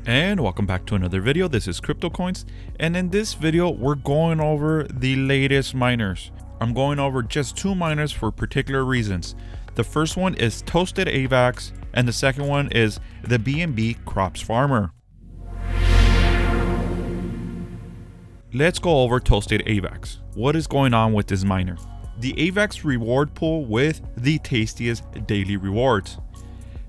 And welcome back to another video. This is Crypto Coins, and in this video we're going over the latest miners. I'm going over just two miners for particular reasons. The first one is Toasted AVAX, and the second one is the BNB Crops Farmer. Let's go over Toasted AVAX. What is going on with this miner? The AVAX reward pool with the tastiest daily rewards.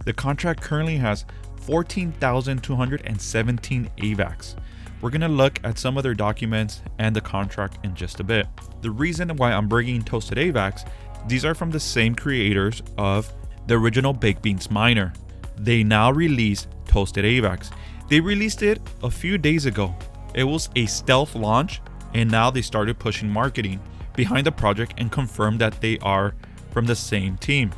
The contract currently has 14,217 AVAX. We're going to look at some of their documents and the contract in just a bit. The reason why I'm bringing Toasted AVAX, these are from the same creators of the original Baked Beans miner. They now release Toasted AVAX. They released it a few days ago. It was a stealth launch, and now they started pushing marketing behind the project and confirmed that they are from the same team.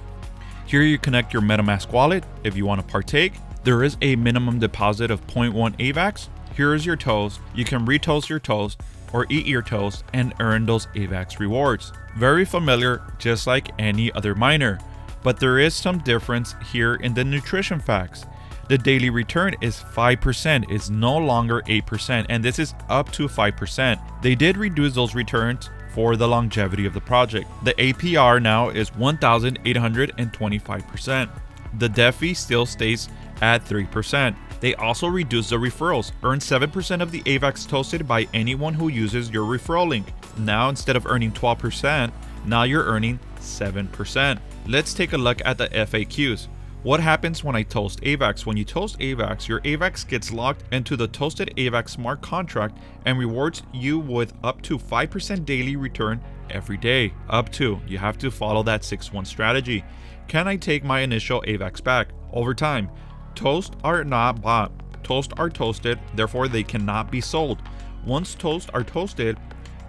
Here you connect your MetaMask wallet if you want to partake. There is a minimum deposit of 0.1 AVAX. Here is your toast. You can retoast your toast or eat your toast and earn those AVAX rewards. Very familiar, just like any other miner, but there is some difference here in the nutrition facts. The daily return is 5%. It's no longer 8%, and this is up to 5%. They did reduce those returns for the longevity of the project. The APR now is 1,825%. The dev fee still stays at 3%. They also reduced the referrals. Earn 7% of the AVAX toasted by anyone who uses your referral link. Now instead of earning 12%, now you're earning 7%. Let's take a look at the FAQs. What happens when I toast AVAX? When you toast AVAX, your AVAX gets locked into the Toasted AVAX smart contract and rewards you with up to 5% daily return every day. Up to. You have to follow that 6-1 strategy. Can I take my initial AVAX back? Over time, toast are not bought. Toast are toasted, therefore they cannot be sold. Once toast are toasted,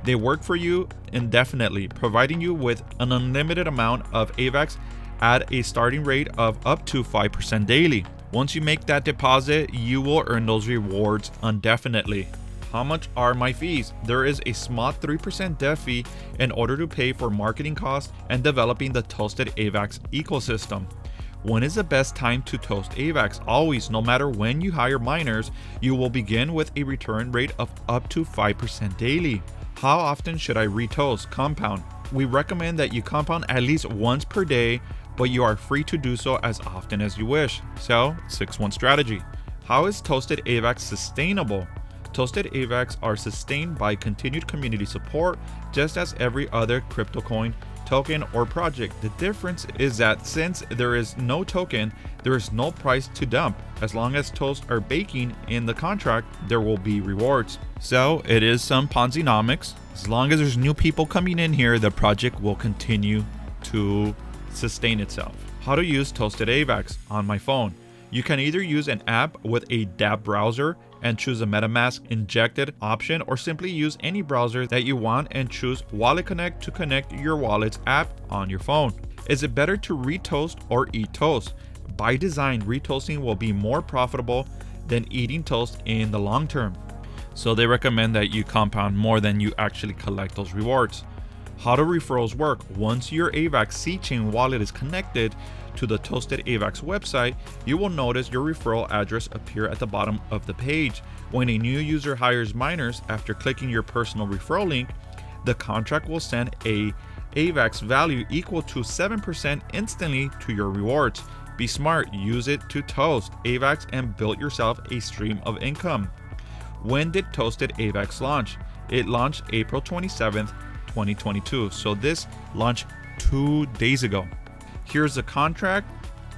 they work for you indefinitely, providing you with an unlimited amount of AVAX at a starting rate of up to 5% daily. Once you make that deposit, you will earn those rewards indefinitely. How much are my fees? There is a small 3% dev fee in order to pay for marketing costs and developing the Toasted AVAX ecosystem. When is the best time to toast AVAX? Always, no matter when you hire miners, you will begin with a return rate of up to 5% daily. How often should I retoast? Compound. We recommend that you compound at least once per day, but you are free to do so as often as you wish. So, 6-1 strategy. How is Toasted AVAX sustainable? Toasted AVAX are sustained by continued community support, just as every other crypto coin, token, or project. The difference is that since there is no token, there is no price to dump. As long as toast are baking in the contract, there will be rewards. So it is some Ponzi-nomics. As long as there's new people coming in here, the project will continue to sustain itself. How to use Toasted AVAX on my phone. You can either use an app with a dApp browser and choose a MetaMask injected option, or simply use any browser that you want and choose Wallet Connect to connect your wallet's app on your phone. Is it better to retoast or eat toast? By design, retoasting will be more profitable than eating toast in the long term. So they recommend that you compound more than you actually collect those rewards. How do referrals work? Once your AVAX C-Chain wallet is connected to the Toasted AVAX website, you will notice your referral address appear at the bottom of the page. When a new user hires miners, after clicking your personal referral link, the contract will send a AVAX value equal to 7% instantly to your rewards. Be smart, use it to toast AVAX and build yourself a stream of income. When did Toasted AVAX launch? It launched April 27th, 2022. So this launched 2 days ago. Here's the contract,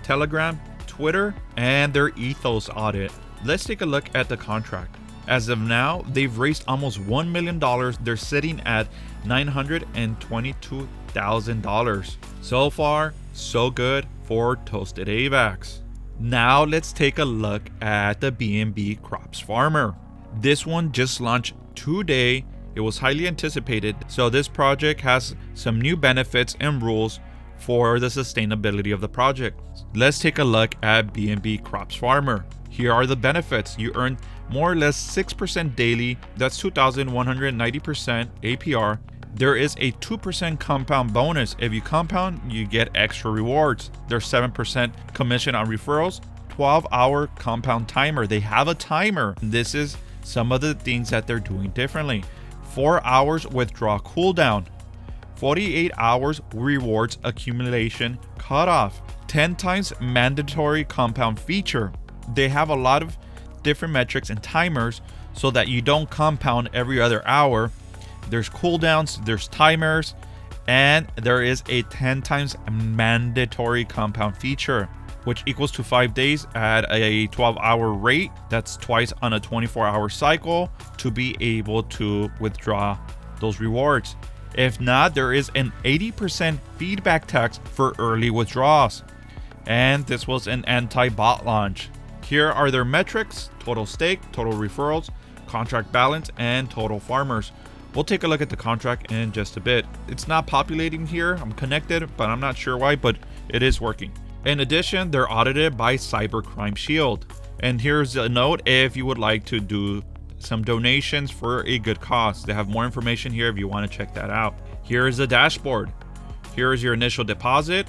Telegram, Twitter, and their ethos audit. Let's take a look at the contract. As of now, they've raised almost $1 million. They're sitting at $922,000. So far, so good for Toasted AVAX. Now let's take a look at the BNB Crops Farmer. This one just launched today. It was highly anticipated. So this project has some new benefits and rules for the sustainability of the project. Let's take a look at BNB Crops Farmer. Here are the benefits. You earn more or less 6% daily. That's 2,190% APR. There is a 2% compound bonus. If you compound, you get extra rewards. There's 7% commission on referrals, 12-hour compound timer. They have a timer. This is some of the things that they're doing differently. 4 hours withdrawal cooldown. 48 hours rewards accumulation cutoff. 10 times mandatory compound feature. They have a lot of different metrics and timers so that you don't compound every other hour. There's cooldowns, there's timers, and there is a 10 times mandatory compound feature, which equals to 5 days at a 12-hour rate. That's twice on a 24-hour cycle to be able to withdraw those rewards. If not, there is an 80% feedback tax for early withdrawals. And this was an anti-bot launch. Here are their metrics: total stake, total referrals, contract balance, and total farmers. We'll take a look at the contract in just a bit. It's not populating here. I'm connected, but I'm not sure why, but it is working. In addition, they're audited by Cybercrime Shield. And here's a note if you would like to do some donations for a good cause. They have more information here if you want to check that out. Here is the dashboard. Here is your initial deposit.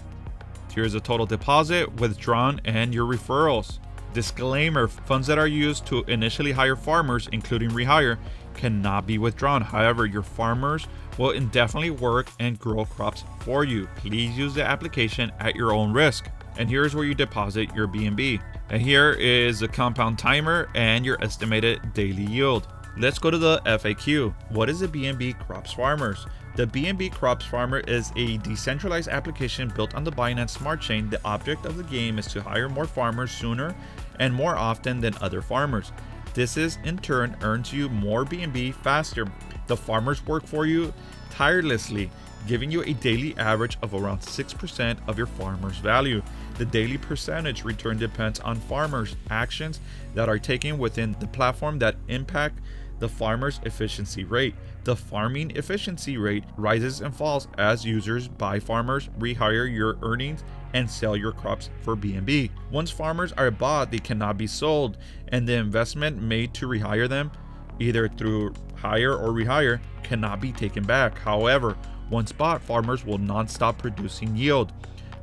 Here's the total deposit, withdrawn, and your referrals. Disclaimer: funds that are used to initially hire farmers, including rehire, cannot be withdrawn. However, your farmers will indefinitely work and grow crops for you. Please use the application at your own risk. And here's where you deposit your BNB. And here is the compound timer and your estimated daily yield. Let's go to the FAQ. What is the BNB Crops Farmers? The BNB Crops Farmer is a decentralized application built on the Binance Smart Chain. The object of the game is to hire more farmers sooner and more often than other farmers. This in turn earns you more BNB faster. The farmers work for you tirelessly, giving you a daily average of around 6% of your farmer's value. The daily percentage return depends on farmers' actions that are taken within the platform that impact the farmer's efficiency rate. The farming efficiency rate rises and falls as users buy farmers, rehire your earnings, and sell your crops for BNB. Once farmers are bought, they cannot be sold, and the investment made to rehire them, either through hire or rehire, cannot be taken back. However, once bought, farmers will not stop producing yield.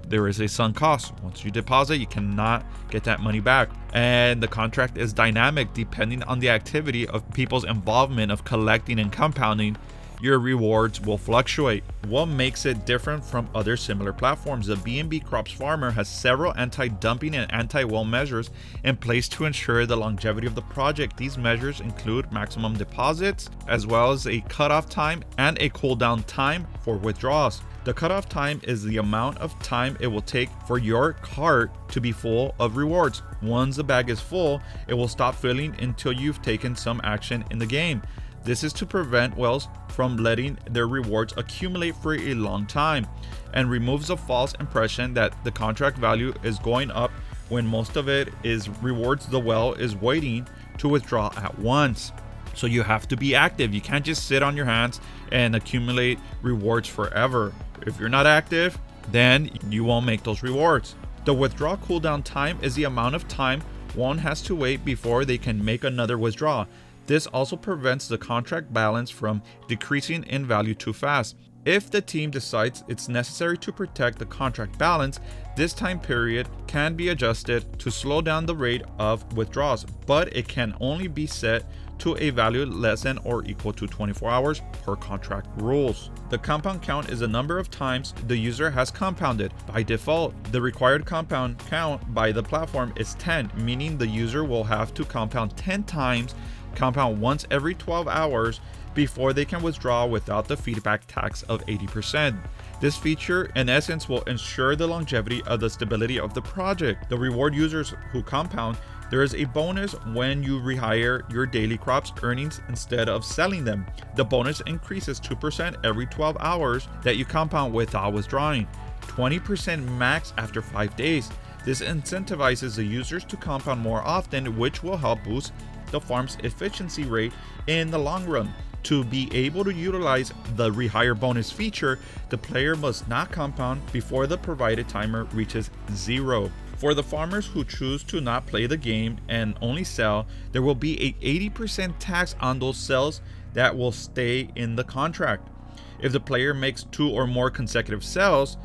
There is a sunk cost. Once you deposit, you cannot get that money back. And the contract is dynamic depending on the activity of people's involvement of collecting and compounding. Your rewards will fluctuate. What makes it different from other similar platforms? The BNB Crops Farmer has several anti-dumping and anti-well measures in place to ensure the longevity of the project. These measures include maximum deposits, as well as a cutoff time and a cooldown time for withdrawals. The cutoff time is the amount of time it will take for your cart to be full of rewards. Once the bag is full, it will stop filling until you've taken some action in the game. This is to prevent whales from letting their rewards accumulate for a long time, and removes the false impression that the contract value is going up when most of it is rewards the whale is waiting to withdraw at once. So you have to be active. You can't just sit on your hands and accumulate rewards forever. If you're not active, then you won't make those rewards. The withdrawal cooldown time is the amount of time one has to wait before they can make another withdrawal. This also prevents the contract balance from decreasing in value too fast. If the team decides it's necessary to protect the contract balance, this time period can be adjusted to slow down the rate of withdrawals, but it can only be set to a value less than or equal to 24 hours per contract rules. The compound count is the number of times the user has compounded. By default, the required compound count by the platform is 10, meaning the user will have to compound 10 times, compound once every 12 hours before they can withdraw without the feedback tax of 80%. This feature, in essence, will ensure the longevity of the stability of the project. The reward users who compound. There is a bonus when you rehire your daily crops earnings instead of selling them. The bonus increases 2% every 12 hours that you compound without withdrawing, 20% max after 5 days. This incentivizes the users to compound more often, which will help boost the farm's efficiency rate in the long run. To be able to utilize the rehire bonus feature, the player must not compound before the provided timer reaches 0. For the farmers who choose to not play the game and only sell, there will be a 80% tax on those sales that will stay in the contract. If the player makes 2 or more consecutive sales,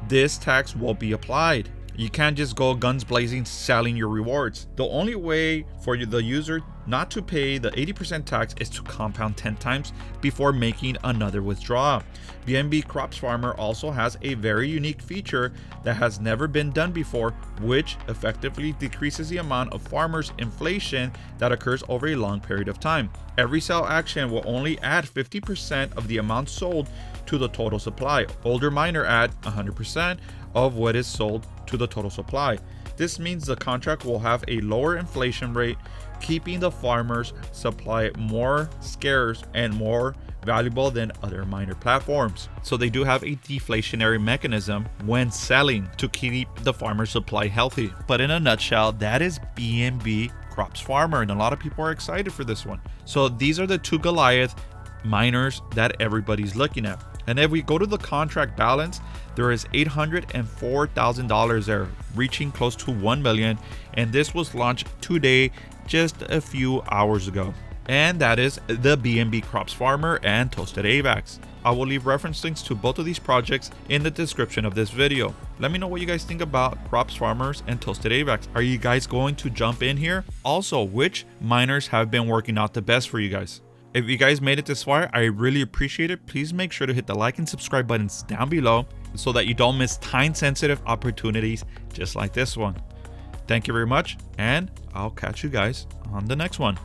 this tax will be applied. You can't just go guns blazing selling your rewards. The only way for the user not to pay the 80% tax is to compound 10 times before making another withdrawal. BNB Crops Farmer also has a very unique feature that has never been done before, which effectively decreases the amount of farmers' inflation that occurs over a long period of time. Every sell action will only add 50% of the amount sold to the total supply. Older miner add 100% of what is sold to the total supply. This means the contract will have a lower inflation rate, keeping the farmer's supply more scarce and more valuable than other miner platforms. So they do have a deflationary mechanism when selling to keep the farmer supply healthy. But in a nutshell, that is BNB Crops Farmer, and a lot of people are excited for this one. So these are the two Goliath miners that everybody's looking at. And if we go to the contract balance, there is $804,000 there, reaching close to 1 million. And this was launched today, just a few hours ago. And that is the BNB Crops Farmer and Toasted AVAX. I will leave reference links to both of these projects in the description of this video. Let me know what you guys think about Crops Farmers and Toasted AVAX. Are you guys going to jump in here? Also, which miners have been working out the best for you guys? If you guys made it this far, I really appreciate it. Please make sure to hit the like and subscribe buttons down below so that you don't miss time-sensitive opportunities just like this one. Thank you very much, and I'll catch you guys on the next one.